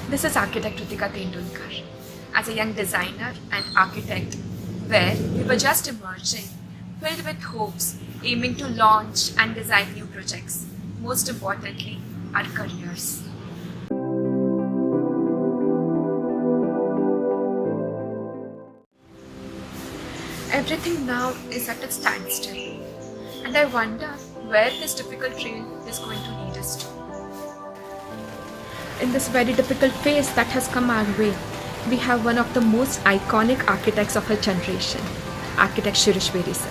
This is architect Ritika Tendulkar. As a young designer and architect, where we were just emerging, filled with hopes, aiming to launch and design new projects. Most importantly, our careers. Everything now is at a standstill, and I wonder where this difficult trail is going to lead us to. In this very difficult phase that has come our way, we have one of the most iconic architects of our generation, architect Shirish Bedi sir.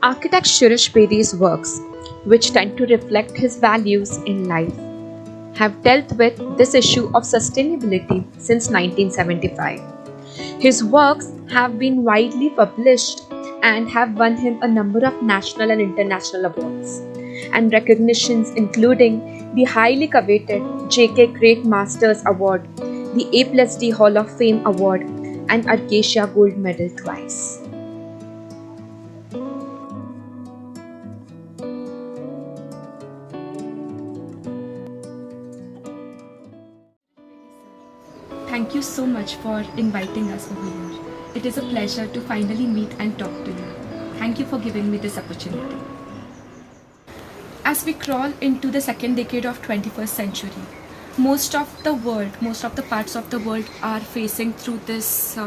Architect Shirish Bedi's works, which tend to reflect his values in life, have dealt with this issue of sustainability since 1975. His works have been widely published and have won him a number of national and international awards and recognitions, including the highly coveted J.K. Great Masters Award, the A+D Hall of Fame Award, and Arcasia Gold Medal twice. Thank you so much for inviting us over here. It is a pleasure to finally meet and talk to you. Thank you for giving me this opportunity. As we crawl into the second decade of 21st century, most of the parts of the world are facing through this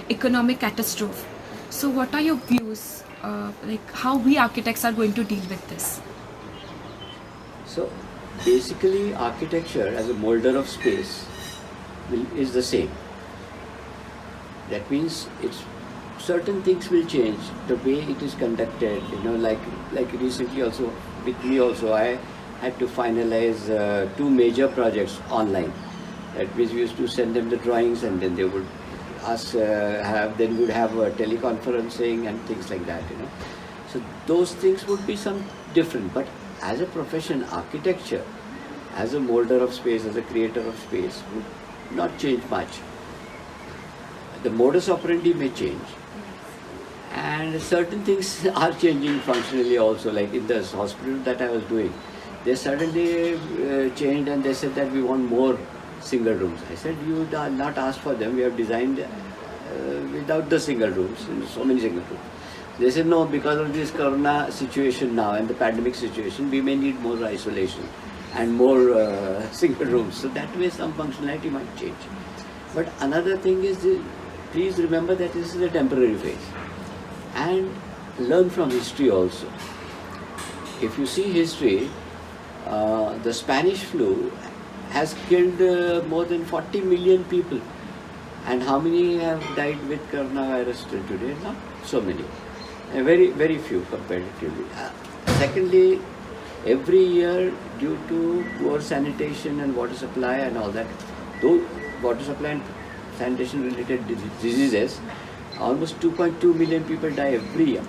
economic catastrophe. So what are your views, like how we architects are going to deal with this? So basically architecture as a molder of space is the same. That means it's certain things will change, the way it is conducted, like recently also with me also I had to finalize two major projects online. That means we used to send them the drawings and then they would would have teleconferencing and things like that, So those things would be some different, but as a profession, architecture, as a molder of space, as a creator of space, would not change much. The modus operandi may change, and certain things are changing functionally also. Like in this hospital that I was doing, they suddenly changed and they said that we want more single rooms. I said, you are not asked for them, we have designed without the single rooms, so many single rooms. They said, no, because of this corona situation now and the pandemic situation, we may need more isolation and more single rooms. So that way some functionality might change. But another thing is, please remember that this is a temporary phase. And learn from history also. If you see history, the Spanish flu has killed more than 40 million people. And how many have died with coronavirus till today? Not so many. Very, very few comparatively. Secondly, every year due to poor sanitation and water supply and all that, though water supply and sanitation related diseases, almost 2.2 million people die every year.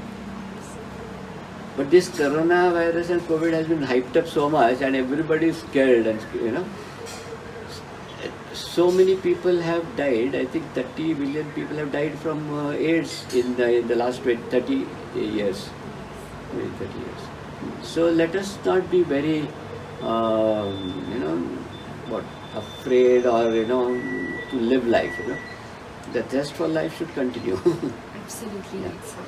But this coronavirus and COVID has been hyped up so much and everybody is scared and so many people have died. I think 30 million people have died from AIDS in the last 30 years. 30 years. So let us not be very, afraid or, to live life, The zest for life should continue. Absolutely right, sir.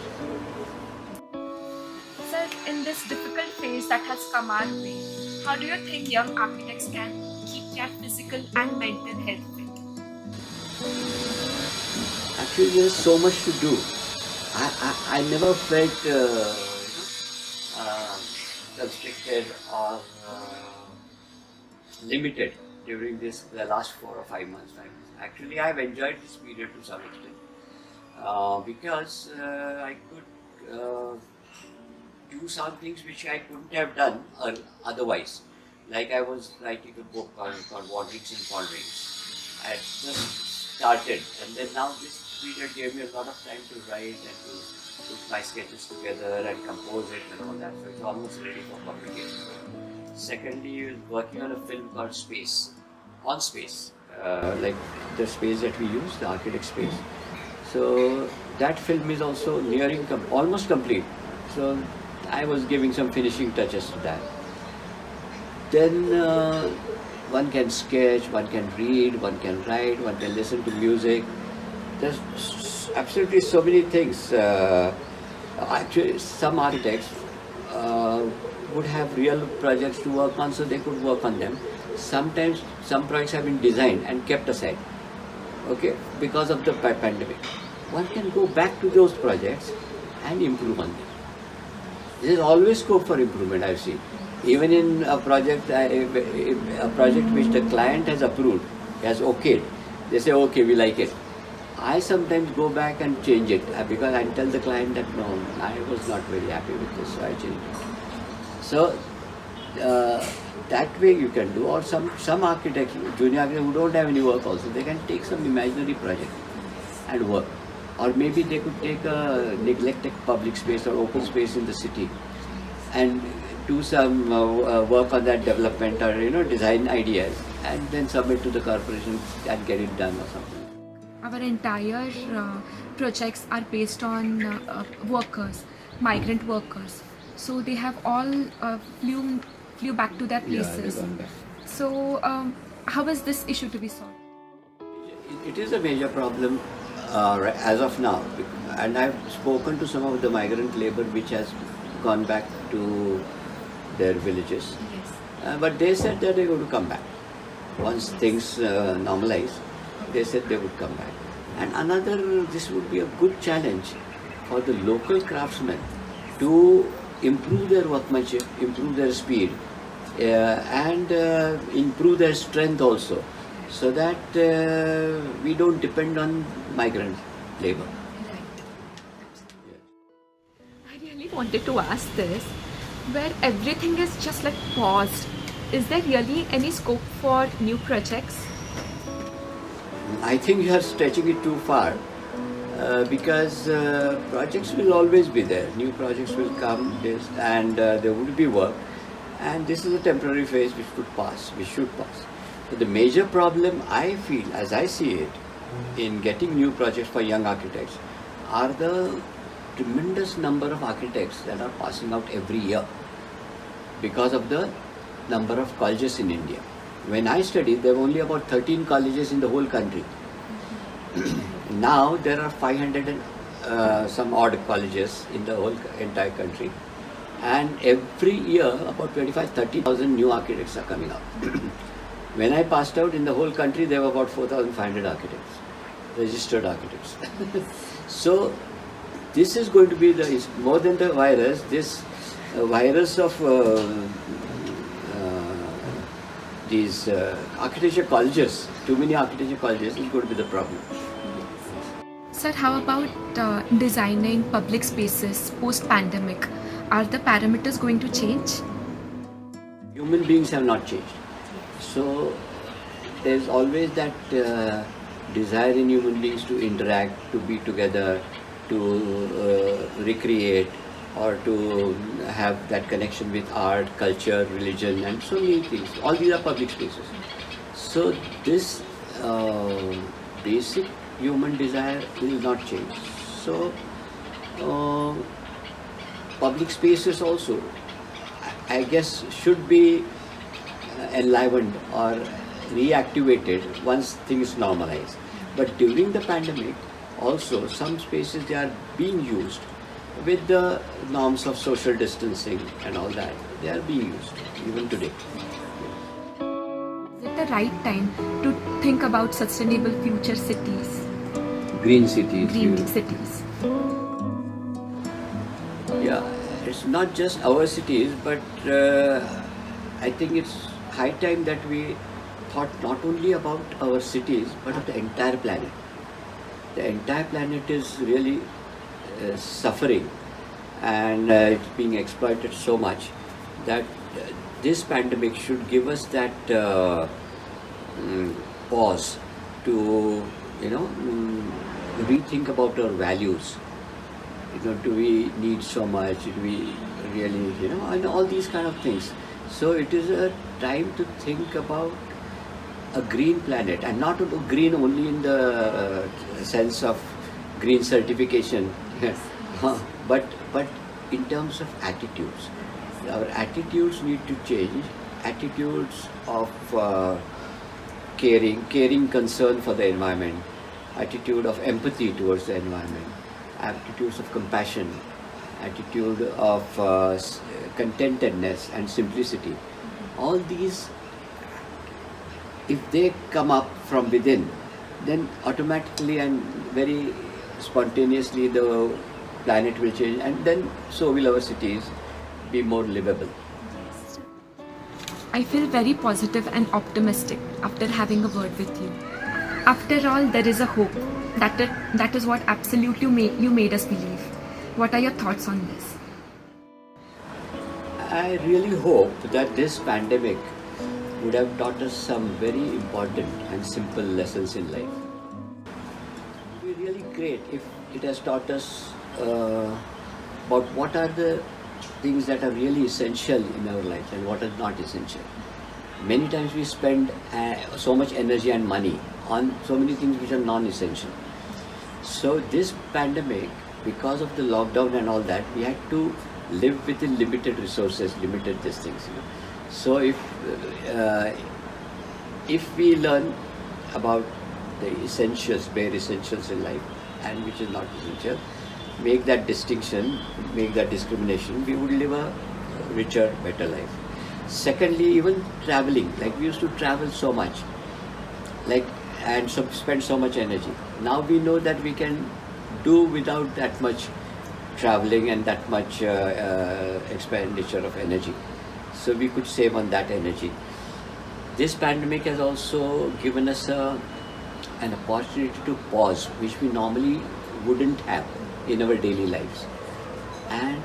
Sir, in this difficult phase that has come our way, how do you think young architects can keep their physical and mental health fit? Actually, there is so much to do. I never felt constricted or limited during the last 4 or 5 months. Actually, I have enjoyed this period to some extent because I could do some things which I couldn't have done otherwise. Like I was writing a book called Wanderings and Ponderings. I had just started, and then now this period gave me a lot of time to write and to put my sketches together and compose it and all that. So it's almost ready for publication. Secondly, working on a film called Space, on space, like the space that we use, the architect space. So that film is also nearing almost complete. So I was giving some finishing touches to that. Then one can sketch, one can read, one can write, one can listen to music. There's absolutely so many things. Actually, some architects uh, would have real projects to work on, so they could work on them. Sometimes some projects have been designed and kept aside, okay, because of the pandemic. One can go back to those projects and improve on them. There is always scope for improvement, I've seen. Even in a project, a project which the client has approved, has okayed, they say, okay, we like it. I sometimes go back and change it because I tell the client that no, I was not very happy with this, so I changed it. So that way you can do, or some architects, junior architects who don't have any work also, they can take some imaginary project and work. Or maybe they could take a neglected public space or open space in the city and do some work on that development or design ideas and then submit to the corporation and get it done or something. Our entire projects are based on workers, migrant workers. So they have all flew back to their places. So how is this issue to be solved? It is a major problem as of now, and I've spoken to some of the migrant labor which has gone back to their villages. Yes. But they said that they're going to come back. Once things normalize, they said they would come back. And this would be a good challenge for the local craftsmen to improve their workmanship, improve their speed, and improve their strength also, so that we don't depend on migrant labor. I really wanted to ask this, where everything is just like paused. Is there really any scope for new projects? I think you are stretching it too far because projects will always be there. New projects will come and there would be work, and this is a temporary phase which should pass. But the major problem I feel, as I see it, in getting new projects for young architects are the tremendous number of architects that are passing out every year because of the number of colleges in India. When I studied, there were only about 13 colleges in the whole country. Now there are 500 and some odd colleges in the whole entire country, and every year about 25,000-30,000 new architects are coming out. When I passed out, in the whole country there were about 4,500 architects, registered architects. So this is going to be more than the virus. This virus of these architecture colleges, too many architecture colleges, is going to be the problem. Sir, how about designing public spaces post-pandemic? Are the parameters going to change? Human beings have not changed. So there's always that desire in human beings to interact, to be together, to recreate, or to have that connection with art, culture, religion, and so many things. All these are public spaces. So this basic human desire will not change. So public spaces also, I guess, should be enlivened or reactivated once things normalize. But during the pandemic, also some spaces, they are being used with the norms of social distancing and all that. They are being used even today. Is it the right time to think about sustainable future cities? Green cities. Green cities. Yeah, it's not just our cities, but I think it's high time that we thought not only about our cities, but of the entire planet. The entire planet is really suffering, and it's being exploited so much that this pandemic should give us that pause to rethink about our values. Do we need so much? Do we really, and all these kind of things. So it is a time to think about a green planet, and not green only in the sense of green certification, but in terms of attitudes. Our attitudes need to change attitudes of caring concern for the environment, attitude of empathy towards the environment, attitudes of compassion, attitude of contentedness and simplicity. All these, if they come up from within, then automatically and very spontaneously the planet will change, and then so will our cities be more livable. I feel very positive and optimistic after having a word with you. After all, there is a hope. That is what absolutely you made us believe. What are your thoughts on this? I really hope that this pandemic would have taught us some very important and simple lessons in life. It would be really great if it has taught us about what are the things that are really essential in our lives and what are not essential. Many times we spend so much energy and money on so many things which are non-essential. So this pandemic, because of the lockdown and all that, we had to live within limited resources, limited these things. So if we learn about the essentials, bare essentials in life, and which is not essential, make that distinction, make that discrimination, we would live a richer, better life. Secondly, even traveling, like we used to travel so much, and spend so much energy. Now we know that we can do without that much traveling and that much expenditure of energy. So we could save on that energy. This pandemic has also given us an opportunity to pause, which we normally wouldn't have in our daily lives. And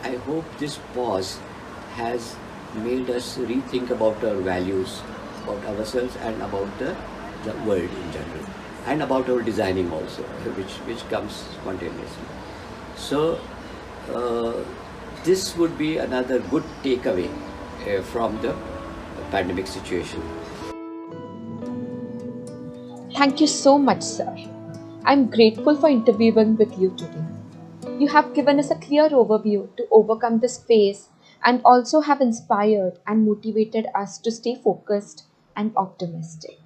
I hope this pause has made us rethink about our values, about ourselves and about the world in general, and about our designing also, which comes spontaneously. So this would be another good takeaway from the pandemic situation. Thank you so much, sir. I'm grateful for interviewing with you today. You have given us a clear overview to overcome this phase and also have inspired and motivated us to stay focused and optimistic.